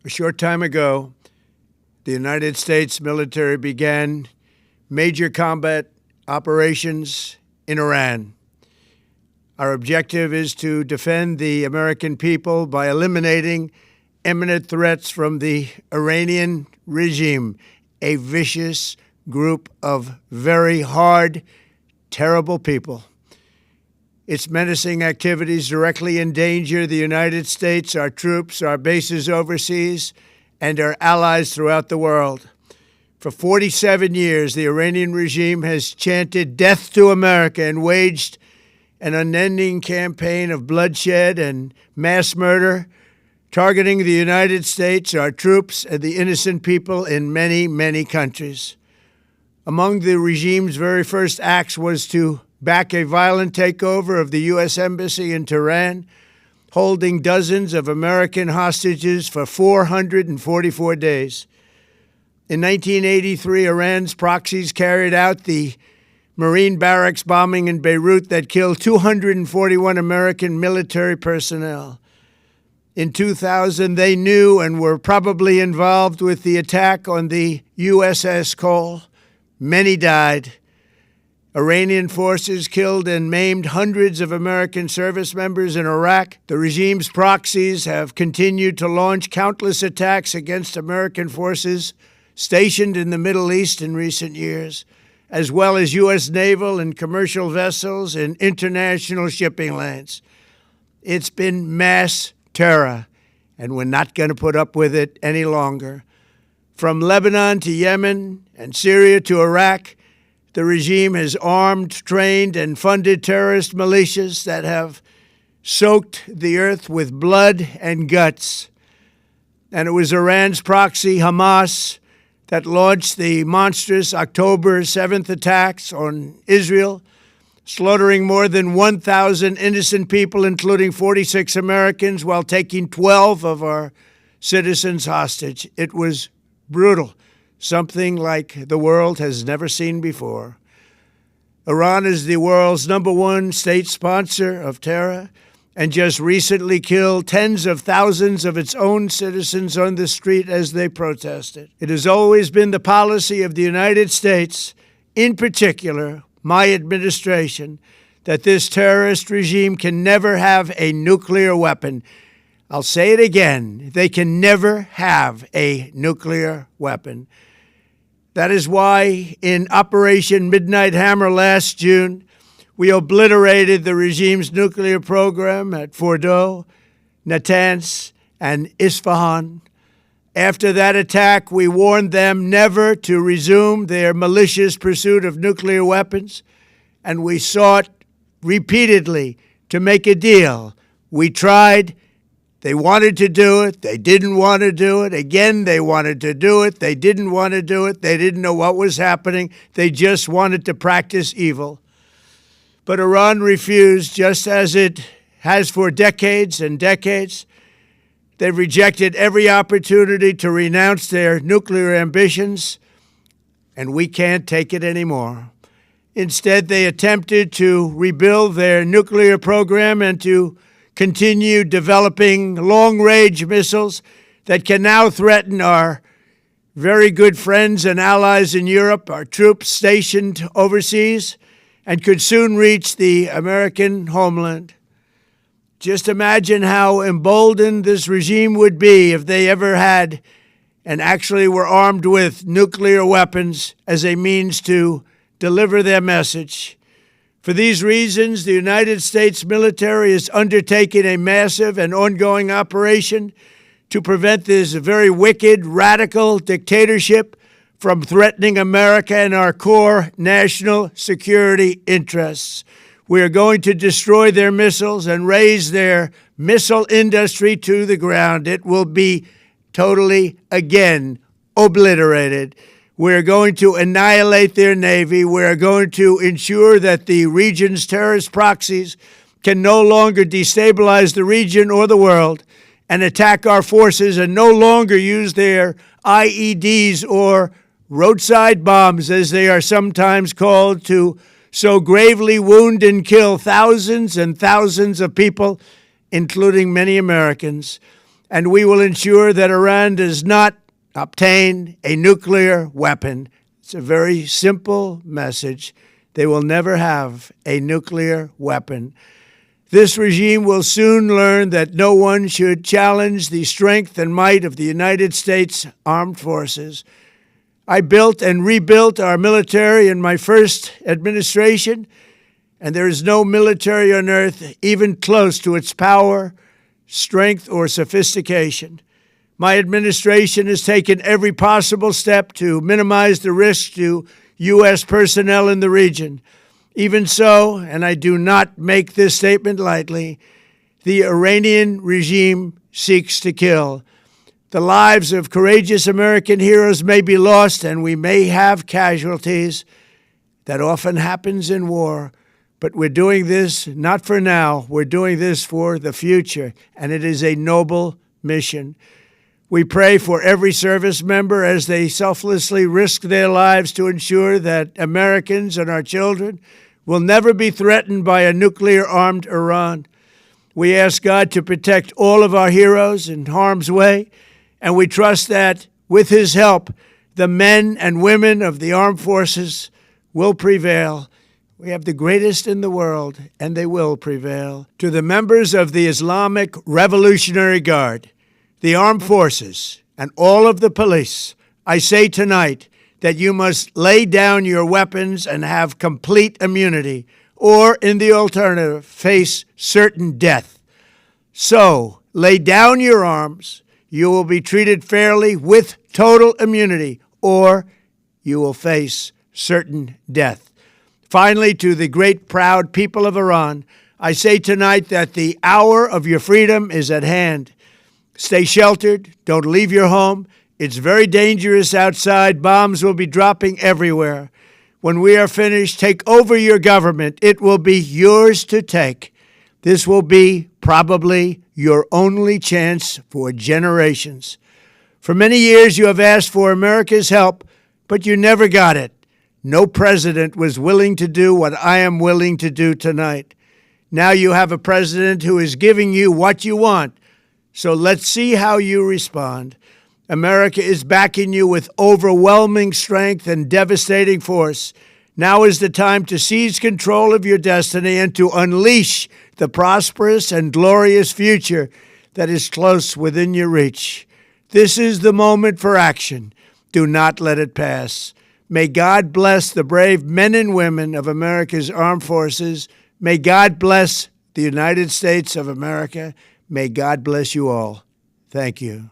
A short time ago, the United States military began major combat operations in Iran. Our objective is to defend the American people by eliminating imminent threats from the Iranian regime, a vicious group of very hard, terrible people. Its menacing activities directly endanger the United States, our troops, our bases overseas, and our allies throughout the world. For 47 years, the Iranian regime has chanted death to America and waged an unending campaign of bloodshed and mass murder, targeting the United States, our troops, and the innocent people in many, many countries. Among the regime's very first acts was to back a violent takeover of the U.S. Embassy in Tehran, holding dozens of American hostages for 444 days. In 1983, Iran's proxies carried out the Marine barracks bombing in Beirut that killed 241 American military personnel. In 2000, they knew and were probably involved with the attack on the USS Cole. Many died. Iranian forces killed and maimed hundreds of American service members in Iraq. The regime's proxies have continued to launch countless attacks against American forces stationed in the Middle East in recent years, as well as U.S. naval and commercial vessels in international shipping lanes. It's been mass terror, and we're not going to put up with it any longer. From Lebanon to Yemen and Syria to Iraq, the regime has armed, trained, and funded terrorist militias that have soaked the earth with blood and guts. And it was Iran's proxy, Hamas, that launched the monstrous October 7th attacks on Israel, slaughtering more than 1,000 innocent people, including 46 Americans, while taking 12 of our citizens hostage. It was brutal, something like the world has never seen before. Iran is the world's #1 state sponsor of terror and just recently killed tens of thousands of its own citizens on the street as they protested. It has always been the policy of the United States, in particular, my administration, that this terrorist regime can never have a nuclear weapon. I'll say it again, they can never have a nuclear weapon. That is why in Operation Midnight Hammer last June, we obliterated the regime's nuclear program at Fordow, Natanz, and Isfahan. After that attack, we warned them never to resume their malicious pursuit of nuclear weapons, and we sought repeatedly to make a deal. We tried. They wanted to do it. They didn't want to do it. Again, they wanted to do it. They didn't want to do it. They didn't know what was happening. They just wanted to practice evil. But Iran refused, just as it has for decades and decades. They've rejected every opportunity to renounce their nuclear ambitions, and we can't take it anymore. Instead, they attempted to rebuild their nuclear program and to continue developing long-range missiles that can now threaten our very good friends and allies in Europe, our troops stationed overseas, and could soon reach the American homeland. Just imagine how emboldened this regime would be if they ever had and actually were armed with nuclear weapons as a means to deliver their message. For these reasons, the United States military is undertaking a massive and ongoing operation to prevent this very wicked, radical dictatorship from threatening America and our core national security interests. We are going to destroy their missiles and raise their missile industry to the ground. It will be totally, again, obliterated. We're going to annihilate their Navy. We're going to ensure that the region's terrorist proxies can no longer destabilize the region or the world and attack our forces and no longer use their IEDs or roadside bombs, as they are sometimes called, to so gravely wound and kill thousands and thousands of people, including many Americans. and we will ensure that Iran does not obtain a nuclear weapon. It's a very simple message. They will never have a nuclear weapon. This regime will soon learn that no one should challenge the strength and might of the United States Armed Forces. I built and rebuilt our military in my first administration, and there is no military on earth even close to its power, strength, or sophistication. My administration has taken every possible step to minimize the risk to U.S. personnel in the region. Even so, and I do not make this statement lightly, the Iranian regime seeks to kill. The lives of courageous American heroes may be lost, and we may have casualties. That often happens in war. But we're doing this not for now. We're doing this for the future, and it is a noble mission. We pray for every service member as they selflessly risk their lives to ensure that Americans and our children will never be threatened by a nuclear-armed Iran. We ask God to protect all of our heroes in harm's way, and we trust that, with His help, the men and women of the armed forces will prevail. We have the greatest in the world, and they will prevail. To the members of the Islamic Revolutionary Guard, the armed forces, and all of the police, I say tonight that you must lay down your weapons and have complete immunity, or, in the alternative, face certain death. So, lay down your arms. You will be treated fairly with total immunity, or you will face certain death. Finally, to the great, proud people of Iran, I say tonight that the hour of your freedom is at hand. Stay sheltered. Don't leave your home. It's very dangerous outside. Bombs will be dropping everywhere. When we are finished, take over your government. It will be yours to take. This will be probably your only chance for generations. For many years, you have asked for America's help, but you never got it. No president was willing to do what I am willing to do tonight. Now you have a president who is giving you what you want. So let's see how you respond. America is backing you with overwhelming strength and devastating force. Now is the time to seize control of your destiny and to unleash the prosperous and glorious future that is close within your reach. This is the moment for action. Do not let it pass. May God bless the brave men and women of America's armed forces. May God bless the United States of America. May God bless you all. Thank you.